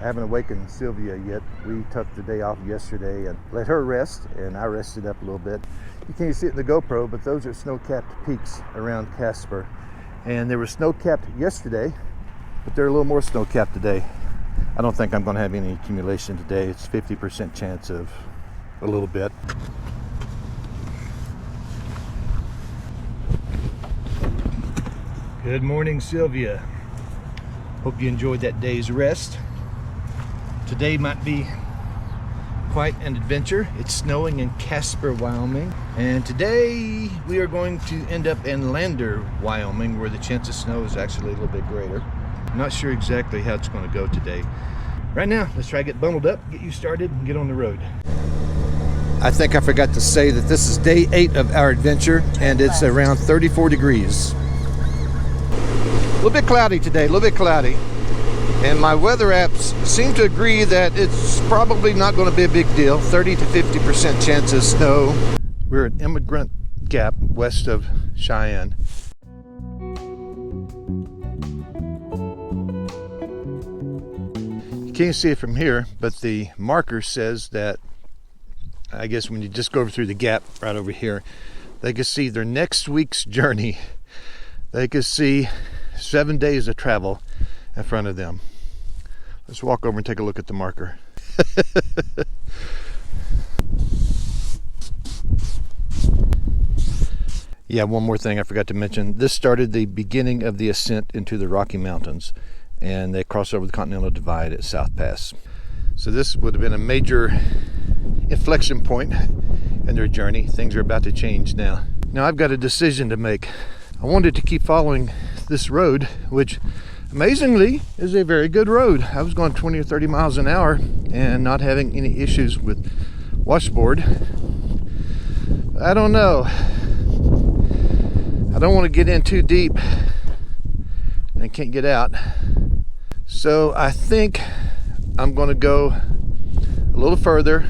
I haven't awakened Silvia yet. We took the day off yesterday and let her rest, and I rested up a little bit. You can't see it in the GoPro, but those are snow-capped peaks around Casper. And they were snow-capped yesterday, but they're a little more snow-capped today. I don't think I'm going to have any accumulation today. It's 50% chance of a little bit. Good morning, Silvia. Hope you enjoyed that day's rest. Today might be quite an adventure. It's snowing in Casper, Wyoming. And today we are going to end up in Lander, Wyoming, where the chance of snow is actually a little bit greater. I'm not sure exactly how it's going to go today. Right now, let's try to get bundled up, get you started, and get on the road. I think I forgot to say that this is day 8 of our adventure, and it's around 34 degrees. A little bit cloudy today, a little bit cloudy. And my weather apps seem to agree that it's probably not going to be a big deal. 30 to 50% chance of snow. We're at Immigrant Gap, west of Cheyenne. You can't see it from here, but the marker says that, I guess when you just go over through the gap right over here, they can see their next week's journey. They can see 7 days of travel in front of them. Let's walk over and take a look at the marker. Yeah, one more thing I forgot to mention. This started the beginning of the ascent into the Rocky Mountains, and they cross over the Continental Divide at South Pass. So this would have been a major inflection point in their journey. Things are about to change now. Now I've got a decision to make. I wanted to keep following this road, which amazingly is a very good road. I was going 20 or 30 miles an hour and not having any issues with washboard. I don't know. I don't want to get in too deep and can't get out. So I think I'm going to go a little further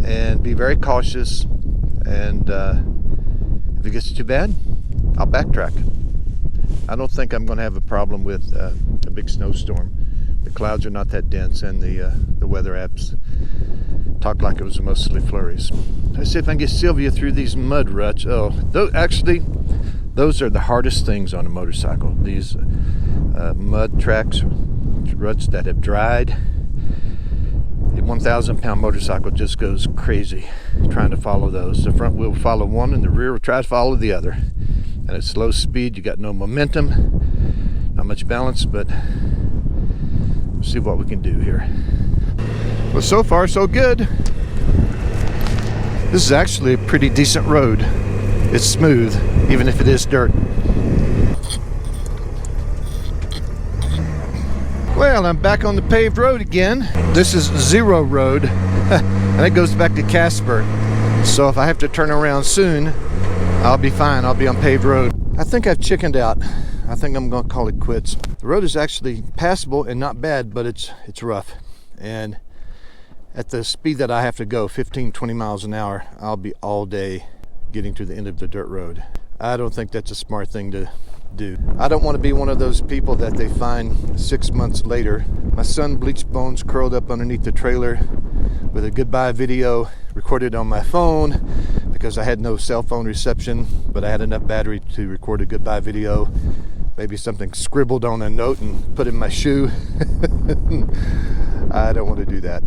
and be very cautious, and if it gets too bad, I'll backtrack. I don't think I'm going to have a problem with a big snowstorm. The clouds are not that dense, and the weather apps talk like it was mostly flurries. Let's see if I can get Silvia through these mud ruts. Oh, actually, those are the hardest things on a motorcycle. These mud tracks, ruts that have dried. A 1,000-pound motorcycle just goes crazy trying to follow those. The front wheel will follow one, and the rear will try to follow the other. And at slow speed, you got no momentum, not much balance, but we'll see what we can do here. Well, so far, so good. This is actually a pretty decent road. It's smooth, even if it is dirt. Well, I'm back on the paved road again. This is Zero Road, and it goes back to Casper. So if I have to turn around soon, I'll be fine. I'll be on paved road. I think I've chickened out. I think I'm going to call it quits. The road is actually passable and not bad, but it's rough. And at the speed that I have to go, 15, 20 miles an hour, I'll be all day getting to the end of the dirt road. I don't think that's a smart thing to do. I don't want to be one of those people that they find 6 months later. My son bleached bones curled up underneath the trailer with a goodbye video recorded on my phone because I had no cell phone reception, but I had enough battery to record a goodbye video. Maybe something scribbled on a note and put in my shoe. I don't want to do that.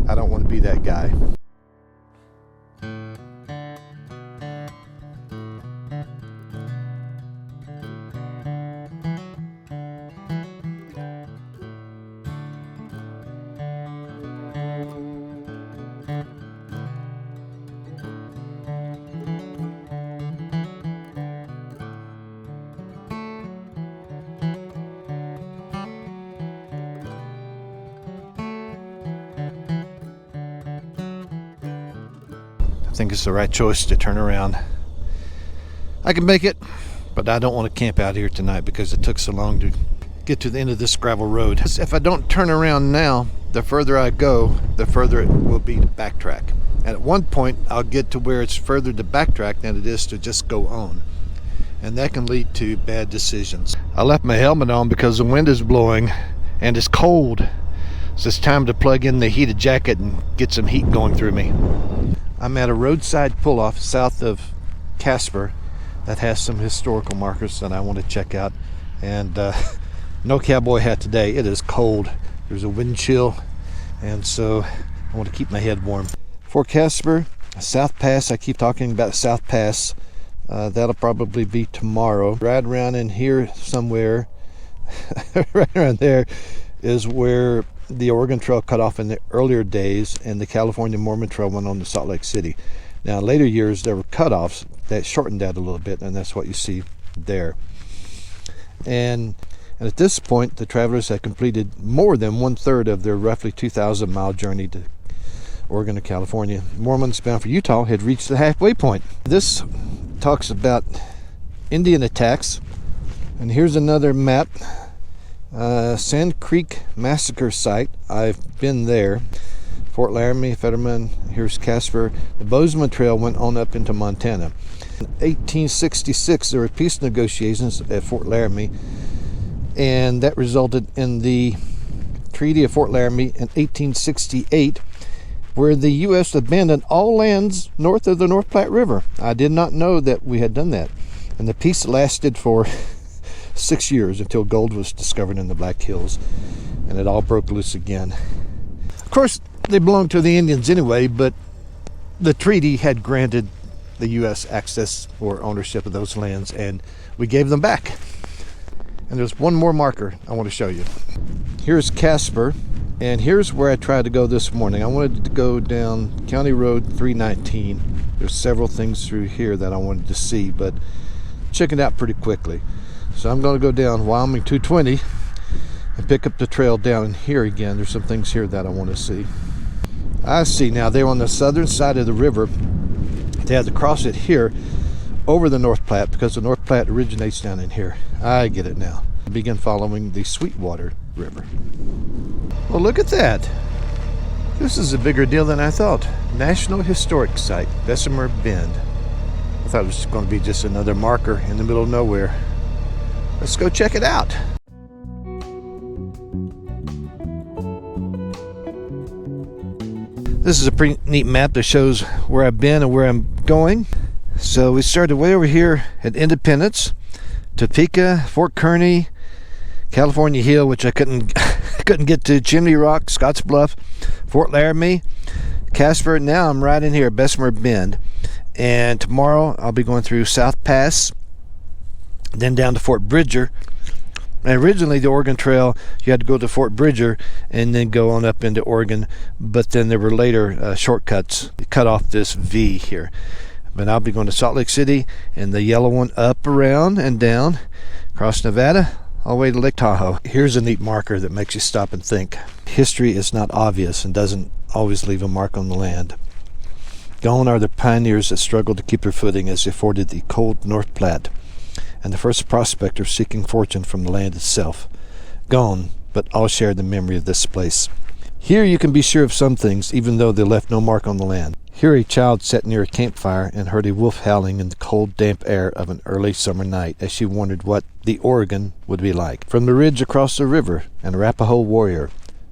I don't want to be that guy. I think it's the right choice to turn around. I can make it, but I don't want to camp out here tonight because it took so long to get to the end of this gravel road. If I don't turn around now, the further I go, the further it will be to backtrack. And at one point, I'll get to where it's further to backtrack than it is to just go on. And that can lead to bad decisions. I left my helmet on because the wind is blowing and it's cold. So it's time to plug in the heated jacket and get some heat going through me. I'm at a roadside pull-off south of Casper that has some historical markers that I want to check out. And no cowboy hat today. It is cold. There's a wind chill, and so I want to keep my head warm. Fort Casper, South Pass. I keep talking about South Pass. That'll probably be tomorrow. Right around in here somewhere, right around there, is where the Oregon Trail cut off in the earlier days, and the California Mormon Trail went on to Salt Lake City. Now, in later years, there were cutoffs that shortened that a little bit, and that's what you see there. And at this point, the travelers had completed more than 1/3 of their roughly 2,000-mile journey to Oregon to California. Mormons bound for Utah had reached the halfway point. This talks about Indian attacks, and here's another map. Sand Creek Massacre Site. I've been there. Fort Laramie, Fetterman, here's Casper. The Bozeman Trail went on up into Montana. In 1866, there were peace negotiations at Fort Laramie, and that resulted in the Treaty of Fort Laramie in 1868, where the U.S. abandoned all lands north of the North Platte River. I did not know that we had done that. And the peace lasted for 6 years until gold was discovered in the Black Hills, and it all broke loose again. Of course, they belonged to the Indians anyway, but the treaty had granted the U.S. access or ownership of those lands, and we gave them back. And there's one more marker I want to show you. Here's Casper, and here's where I tried to go this morning. I wanted to go down County Road 319. There's several things through here that I wanted to see, but check it out pretty quickly. So I'm going to go down Wyoming 220 and pick up the trail down in here again. There's some things here that I want to see. I see now they're on the southern side of the river. They had to cross it here over the North Platte because the North Platte originates down in here. I get it now. I begin following the Sweetwater River. Well, look at that. This is a bigger deal than I thought. National Historic Site, Bessemer Bend. I thought it was going to be just another marker in the middle of nowhere. Let's go check it out. This is a pretty neat map that shows where I've been and where I'm going. So we started way over here at Independence, Topeka, Fort Kearny, California Hill, which I couldn't get to, Chimney Rock, Scotts Bluff, Fort Laramie, Casper. Now I'm right in here at Bessemer Bend. And tomorrow I'll be going through South Pass, then down to Fort Bridger. And originally the Oregon Trail, you had to go to Fort Bridger and then go on up into Oregon, but then there were later shortcuts that cut off this V here. But I'll be going to Salt Lake City, and the yellow one up, around, and down, across Nevada, all the way to Lake Tahoe. Here's a neat marker that makes you stop and think. History is not obvious and doesn't always leave a mark on the land. Gone are the pioneers that struggled to keep their footing as they forded the cold North Platte, and the first prospectors seeking fortune from the land itself. Gone, but all share the memory of this place. Here you can be sure of some things, even though they left no mark on the land. Here a child sat near a campfire and heard a wolf howling in the cold, damp air of an early summer night as she wondered what the Oregon would be like. From the ridge across the river, an Arapaho warrior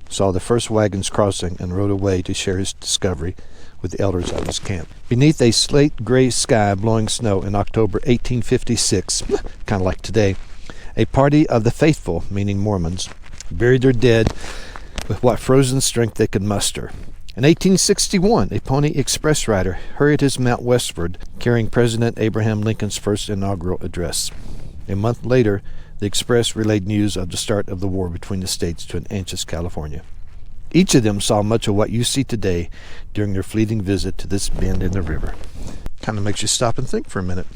saw the first wagons crossing and rode away to share his discovery with the elders of his camp. Beneath a slate-gray sky blowing snow in October 1856, kind of like today, a party of the faithful, meaning Mormons, buried their dead with what frozen strength they could muster. In 1861, a Pony Express rider hurried his mount westward, carrying President Abraham Lincoln's first inaugural address. A month later, the Express relayed news of the start of the war between the states to an anxious California. Each of them saw much of what you see today during their fleeting visit to this bend in the river. Kind of makes you stop and think for a minute.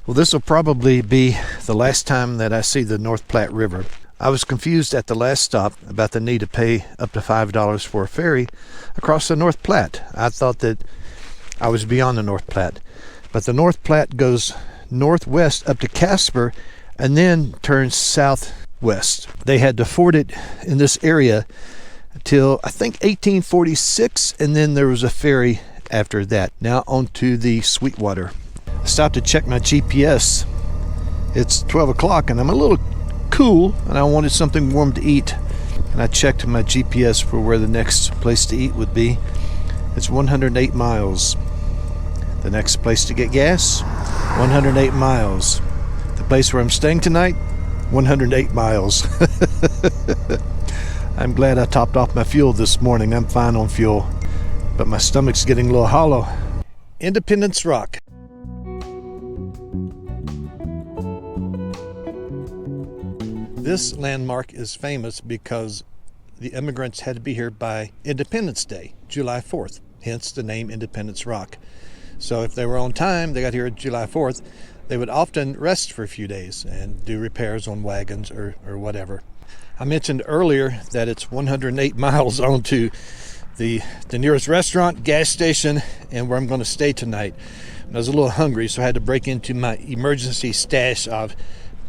Well, this will probably be the last time that I see the North Platte River. I was confused at the last stop about the need to pay up to $5 for a ferry across the North Platte. I thought that I was beyond the North Platte. But the North Platte goes northwest up to Casper and then turns southwest. They had to ford it in this area until I think 1846, and then there was a ferry after that. Now on to the Sweetwater. I stopped to check my GPS. It's 12 o'clock and I'm a little cool and I wanted something warm to eat. and I checked my GPS for where the next place to eat would be. It's 108 miles. The next place to get gas, 108 miles. The place where I'm staying tonight, 108 miles. I'm glad I topped off my fuel this morning. I'm fine on fuel, but my stomach's getting a little hollow. Independence Rock. This landmark is famous because the immigrants had to be here by Independence Day, July 4th, hence the name Independence Rock. So if they were on time, they got here July 4th, they would often rest for a few days and do repairs on wagons or whatever. I mentioned earlier that it's 108 miles on to the nearest restaurant, gas station, and where I'm going to stay tonight. And I was a little hungry, so I had to break into my emergency stash of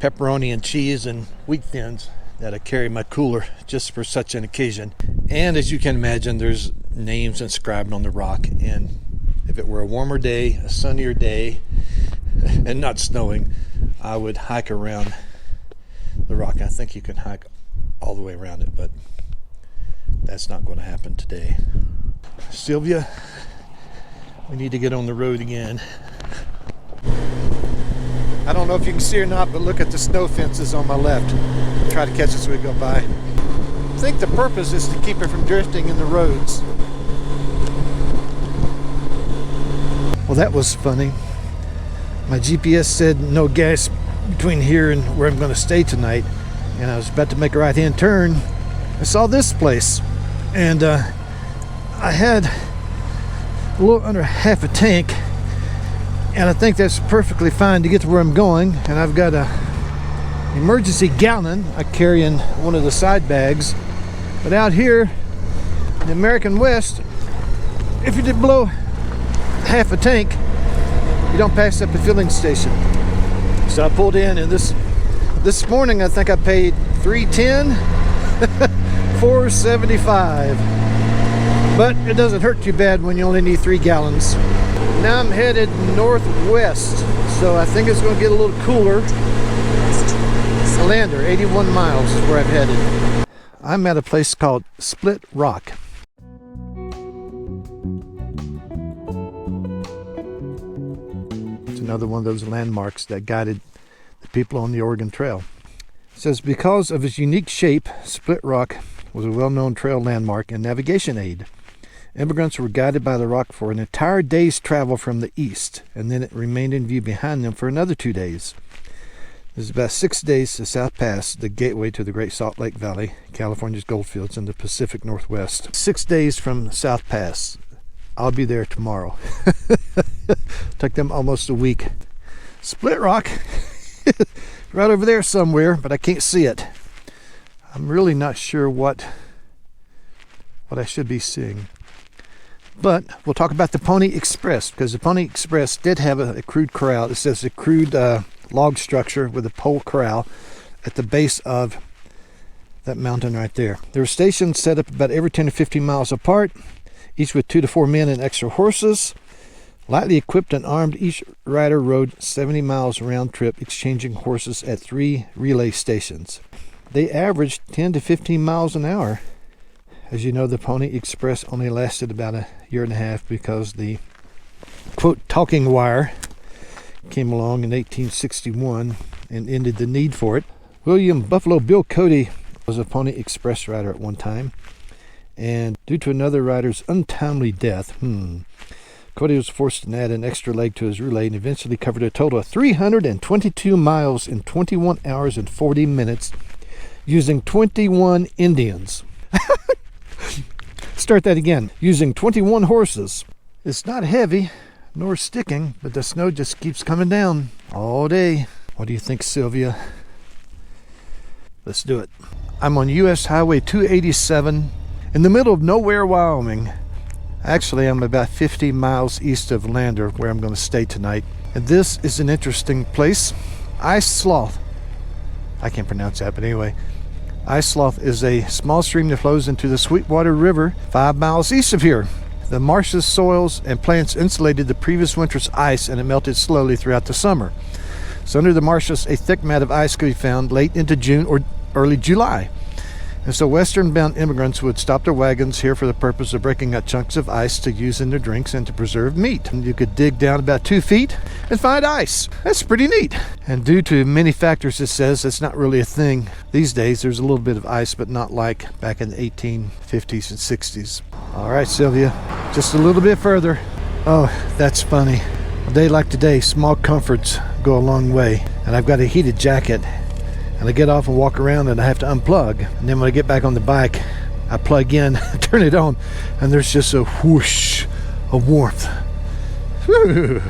pepperoni and cheese and wheat thins that I carry in my cooler just for such an occasion. And as you can imagine, there's names inscribed on the rock, and if it were a warmer day, a sunnier day, and not snowing, I would hike around the rock. I think you can hike all the way around it, but that's not going to happen today. Silvia, we need to get on the road again. I don't know if you can see or not, but look at the snow fences on my left. Try to catch us as we go by. I think the purpose is to keep it from drifting in the roads. Well, that was funny. My GPS said no gas between here and where I'm going to stay tonight, and I was about to make a right-hand turn. I saw this place, and I had a little under half a tank, and I think that's perfectly fine to get to where I'm going. And I've got a emergency gallon I carry in one of the side bags. But out here in the American West, if you did blow half a tank, you don't pass up a filling station. So I pulled in, and this morning I think I paid $3.10, $4.75. But it doesn't hurt too bad when you only need 3 gallons. Now I'm headed northwest, so I think it's going to get a little cooler. Lander, 81 miles is where I'm headed. I'm at a place called Split Rock. It's another one of those landmarks that guided the people on the Oregon Trail. It says, because of its unique shape, Split Rock was a well-known trail landmark and navigation aid. Immigrants were guided by the rock for an entire day's travel from the east, and then it remained in view behind them for another 2 days. It's about 6 days to South Pass, the gateway to the Great Salt Lake Valley, California's goldfields, and the Pacific Northwest. 6 days from South Pass. I'll be there tomorrow. Took them almost a week. Split Rock, right over there somewhere, but I can't see it. I'm really not sure what I should be seeing. But we'll talk about the Pony Express, because the Pony Express did have a crude corral. It says a crude log structure with a pole corral at the base of that mountain right there. There were stations set up about every 10 to 15 miles apart, each with 2 to 4 men and extra horses. Lightly equipped and armed, each rider rode 70 miles round trip, exchanging horses at 3 relay stations. They averaged 10 to 15 miles an hour. As you know, the Pony Express only lasted about a year and a half because the, quote, talking wire came along in 1861 and ended the need for it. William Buffalo Bill Cody was a Pony Express rider at one time, and due to another rider's untimely death, Cody was forced to add an extra leg to his relay and eventually covered a total of 322 miles in 21 hours and 40 minutes using 21 Indians. Start that again. Using 21 horses. It's not heavy nor sticking, but the snow just keeps coming down all day. What do you think, Silvia? Let's do it. I'm on US Highway 287 in the middle of nowhere, Wyoming. Actually, I'm about 50 miles east of Lander, where I'm going to stay tonight. And this is an interesting place. Slough. I can't pronounce that, but anyway. Slough is a small stream that flows into the Sweetwater River 5 miles east of here. The marshes, soils, and plants insulated the previous winter's ice, and it melted slowly throughout the summer. So under the marshes, a thick mat of ice could be found late into June or early July. And so western-bound immigrants would stop their wagons here for the purpose of breaking out chunks of ice to use in their drinks and to preserve meat. And you could dig down about 2 feet and find ice. That's pretty neat. And due to many factors, it says it's not really a thing these days. There's a little bit of ice, but not like back in the 1850s and 60s. All right, Silvia, just a little bit further. Oh, that's funny. A day like today, small comforts go a long way. And I've got a heated jacket. And I get off and walk around and I have to unplug. And then when I get back on the bike, I plug in, turn it on, and there's just a whoosh of warmth. Whew.